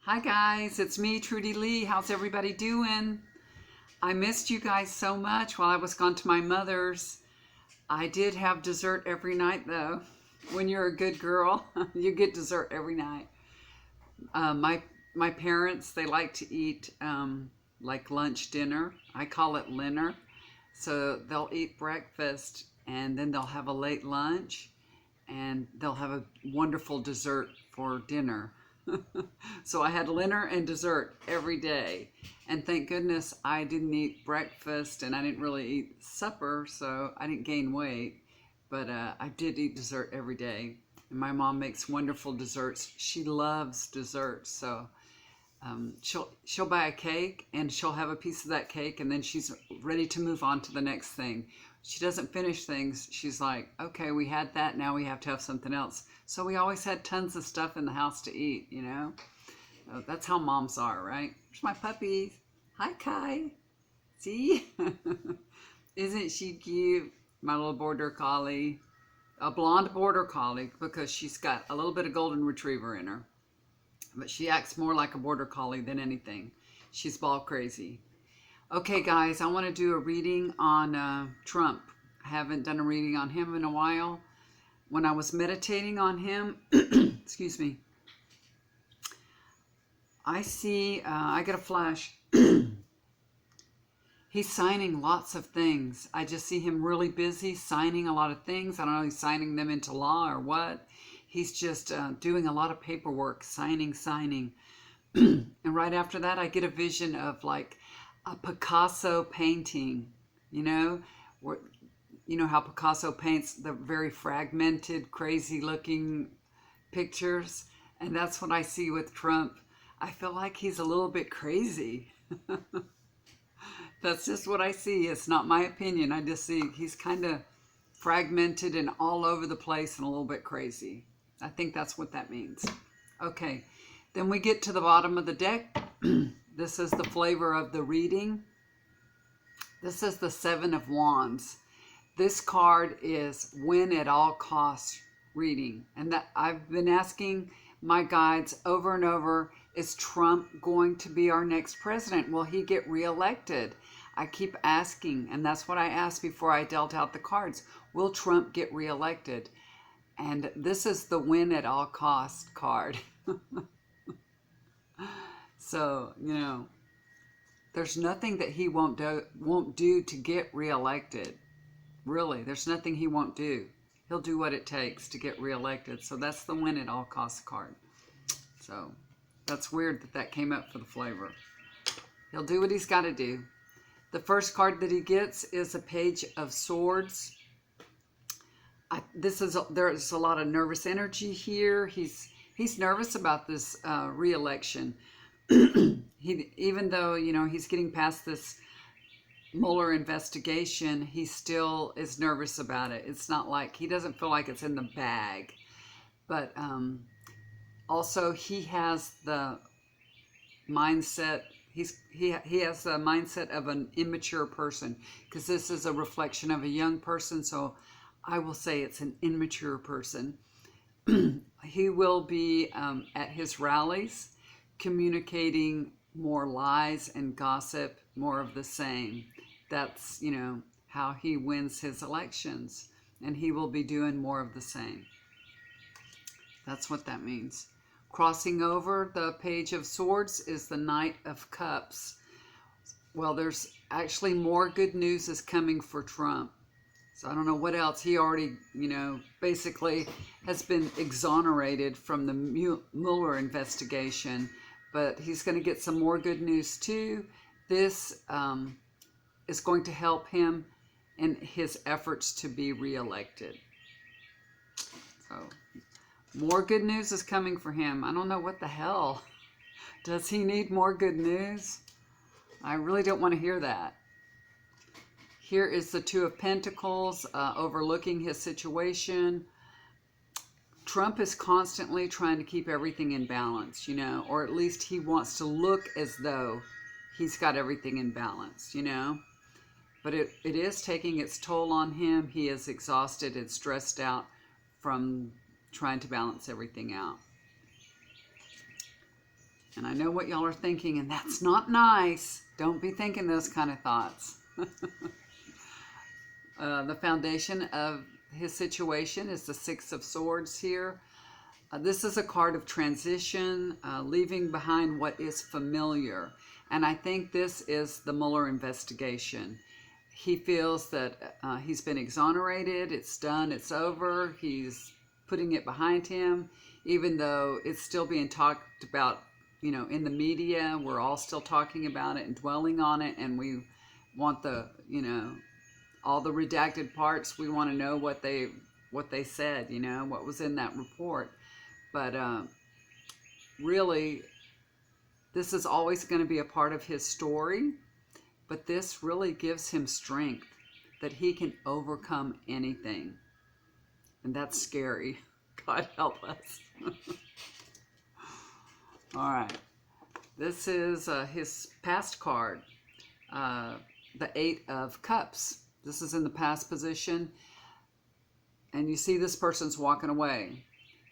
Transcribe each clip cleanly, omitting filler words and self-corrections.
Hi guys, it's me, Trudy Lee. How's everybody doing? I missed you guys so much while I was gone to my mother's. I did have dessert every night though. When you're a good girl, you get dessert every night. My parents, they like to eat like lunch dinner. I call it dinner. So they'll eat breakfast and then they'll have a late lunch and they'll have a wonderful dessert for dinner. So I had dinner and dessert every day. And thank goodness I didn't eat breakfast and I didn't really eat supper, so I didn't gain weight. But I did eat dessert every day. And my mom makes wonderful desserts. She loves desserts, so she'll buy a cake and she'll have a piece of that cake and then she's ready to move on to the next thing. She doesn't finish things. She's like, okay, we had that, now we have to have something else. So we always had tons of stuff in the house to eat, you know. That's how moms are, right? There's my puppy. Hi, Kai. See? Isn't she cute? My little border collie. A blonde border collie because she's got a little bit of golden retriever in her. But she acts more like a border collie than anything. She's ball crazy. Okay, guys, I want to do a reading on Trump. I haven't done a reading on him in a while. When I was meditating on him, excuse me, I see, I get a flash. He's signing lots of things. I just see him really busy signing a lot of things. I don't know if he's signing them into law or what. He's just doing a lot of paperwork, signing. And right after that, I get a vision of like a Picasso painting, you know, where, you know how Picasso paints the very fragmented, crazy looking pictures. And that's what I see with Trump. I feel like he's a little bit crazy. That's just what I see. It's not my opinion. I just see he's kind of fragmented and all over the place and a little bit crazy. I think that's what that means. Okay, then we get to the bottom of the deck. This is the flavor of the reading. This is the Seven of Wands. This card is win at all costs reading. And that I've been asking my guides over and over, is Trump going to be our next president? Will he get reelected? I keep asking, and that's what I asked before I dealt out the cards. Will Trump get reelected? And this is the win at all costs card. So, you know, there's nothing that he won't do to get reelected. Really, there's nothing he won't do. He'll do what it takes to get reelected. So that's the win at all costs card. So that's weird that that came up for the flavor. He'll do what he's got to do. The first card that he gets is a Page of Swords. There's a lot of nervous energy here. He's nervous about this re-election. Even though, you know, he's getting past this Mueller investigation, he still is nervous about it. It's not like, he doesn't feel like it's in the bag. But also he has the mindset, he has the mindset of an immature person, because this is a reflection of a young person, so I will say it's an immature person. He will be at his rallies communicating more lies and gossip, more of the same. That's, you know, how he wins his elections, and he will be doing more of the same. That's what that means. Crossing over the Page of Swords is the Knight of Cups. Well, there's actually more good news is coming for Trump. So I don't know what else. He already, you know, basically has been exonerated from the Mueller investigation, but he's going to get some more good news too. This is going to help him in his efforts to be reelected. So more good news is coming for him. I don't know what the hell. Does he need more good news? I really don't want to hear that. Here is the Two of Pentacles, overlooking his situation. Trump is constantly trying to keep everything in balance, you know, or at least he wants to look as though he's got everything in balance, you know. But it is taking its toll on him. He is exhausted and stressed out from trying to balance everything out. And I know what y'all are thinking, and that's not nice. Don't be thinking those kind of thoughts. The foundation of his situation is the Six of Swords here. This is a card of transition, leaving behind what is familiar. And I think this is the Mueller investigation. He feels that he's been exonerated, it's done, it's over, he's putting it behind him, even though it's still being talked about, you know, in the media. We're all still talking about it and dwelling on it, and we want the, you know, all the redacted parts. We want to know what they said, you know, what was in that report. But really, this is always going to be a part of his story. But this really gives him strength that he can overcome anything. And that's scary. God help us. All right. This is his past card, the Eight of Cups. This is in the past position. And you see this person's walking away.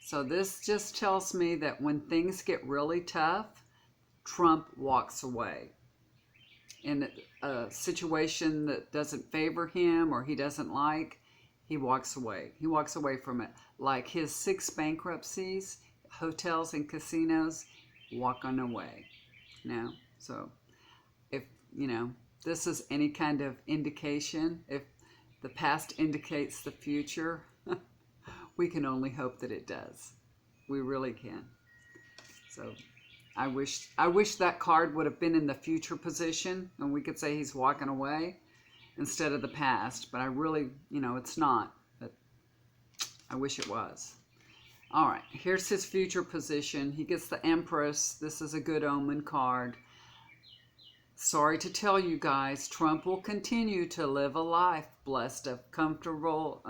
So this just tells me that when things get really tough, Trump walks away. In a situation that doesn't favor him or he doesn't like, he walks away. He walks away from it. Like his 6 bankruptcies, hotels and casinos, walking away. You know? So if, you know, this is any kind of indication, if the past indicates the future, we can only hope that it does. We really can. So I wish that card would have been in the future position and we could say he's walking away instead of the past. But I really, you know, it's not. But I wish it was. All right, here's his future position. He gets the Empress. This is a good omen card. Sorry to tell you guys, Trump will continue to live a life blessed of comfortable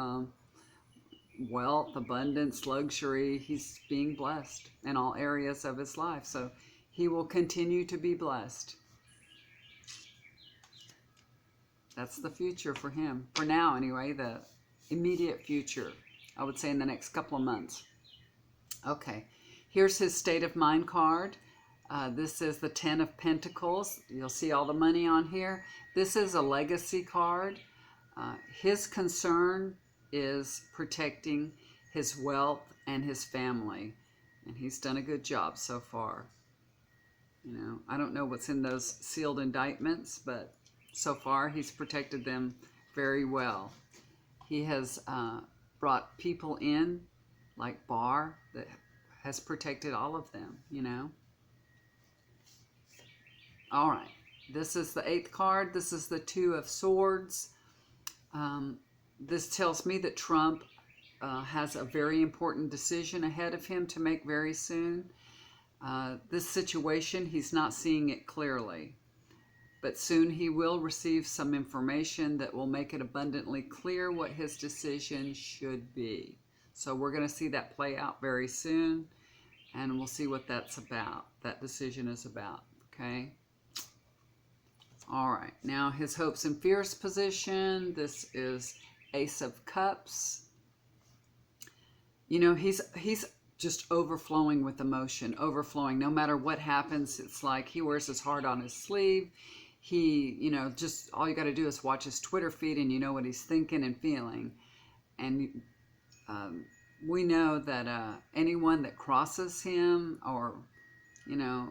wealth, abundance, luxury. He's being blessed in all areas of his life. So he will continue to be blessed. That's the future for him. For now, anyway, the immediate future. I would say in the next couple of months. Okay, here's his state of mind card. This is the 10 of Pentacles. You'll see all the money on here. This is a legacy card. His concern is protecting his wealth and his family. And he's done a good job so far. You know, I don't know what's in those sealed indictments, but so far he's protected them very well. He has brought people in, like Barr, that has protected all of them, you know. All right, this is the 8th card. This is the 2 of Swords. This tells me that Trump has a very important decision ahead of him to make very soon. This situation, he's not seeing it clearly. But soon he will receive some information that will make it abundantly clear what his decision should be. So we're going to see that play out very soon. And we'll see what that's about, that decision is about. Okay? All right. Now his hopes and fears position. This is Ace of Cups. You know, he's just overflowing with emotion, overflowing. No matter what happens, it's like he wears his heart on his sleeve. He, you know, just all you got to do is watch his Twitter feed and you know what he's thinking and feeling. And we know that anyone that crosses him or, you know,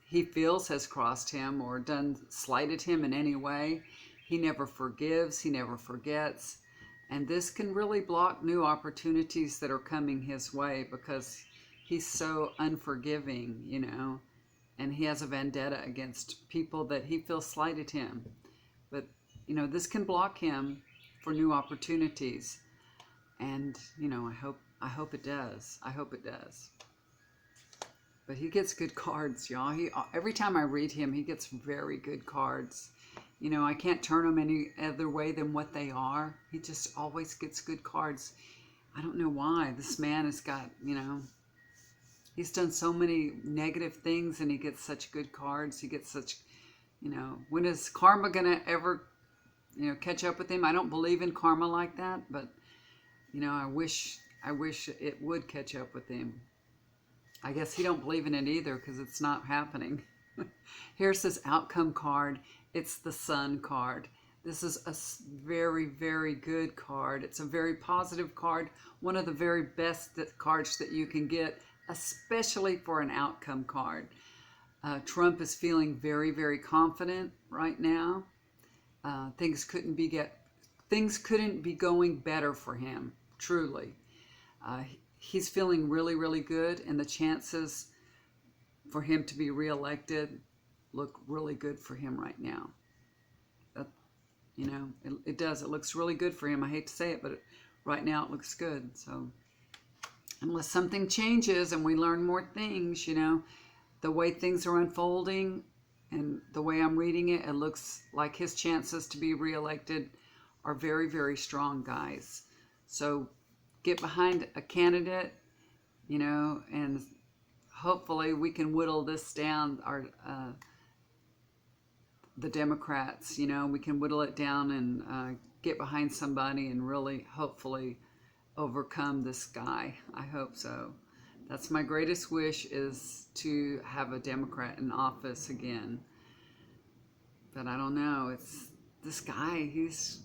he feels has crossed him or slighted him in any way, he never forgives, he never forgets. And this can really block new opportunities that are coming his way because he's so unforgiving, you know, and he has a vendetta against people that he feels slighted him. But, you know, this can block him for new opportunities. And, you know, I hope it does. I hope it does. But he gets good cards, y'all. Every time I read him, he gets very good cards. You know, I can't turn them any other way than what they are. He just always gets good cards. I don't know why. This man has got, you know, he's done so many negative things and he gets such good cards. He gets such, you know, when is karma going to ever, you know, catch up with him? I don't believe in karma like that, but, you know, I wish it would catch up with him. I guess he don't believe in it either because it's not happening. Here's his outcome card. It's the Sun card. This is a very, very good card. It's a very positive card. One of the very best cards that you can get, especially for an outcome card. Trump is feeling very, very confident right now. Things couldn't be going better for him, truly. He's feeling really, really good, and the chances for him to be reelected look really good for him right now. You know, it does. It looks really good for him. I hate to say it, but right now it looks good. So unless something changes and we learn more things, you know, the way things are unfolding and the way I'm reading it, it looks like his chances to be reelected are very, very strong, guys. So get behind a candidate, you know, and hopefully we can whittle this down, the Democrats, you know, we can whittle it down and get behind somebody and really, hopefully, overcome this guy. I hope so. That's my greatest wish, is to have a Democrat in office again. But I don't know. It's this guy, he's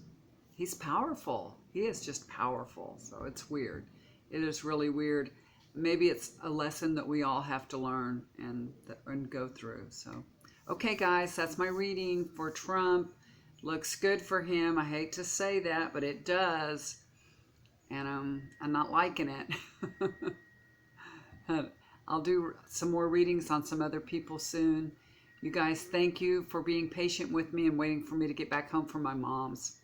powerful. He is just powerful. So it's weird. It is really weird. Maybe it's a lesson that we all have to learn and go through. So, okay, guys, that's my reading for Trump. Looks good for him. I hate to say that, but it does. And I'm not liking it. I'll do some more readings on some other people soon. You guys, thank you for being patient with me and waiting for me to get back home from my mom's.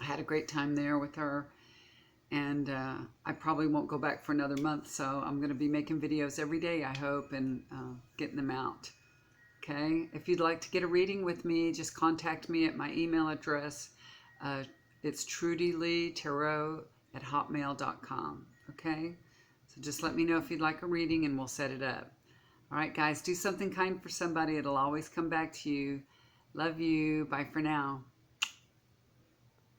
I had a great time there with her. And I probably won't go back for another month, so I'm going to be making videos every day, I hope, and getting them out. Okay? If you'd like to get a reading with me, just contact me at my email address. It's trudyleetarot@hotmail.com. Okay? So just let me know if you'd like a reading, and we'll set it up. All right, guys, do something kind for somebody. It'll always come back to you. Love you. Bye for now.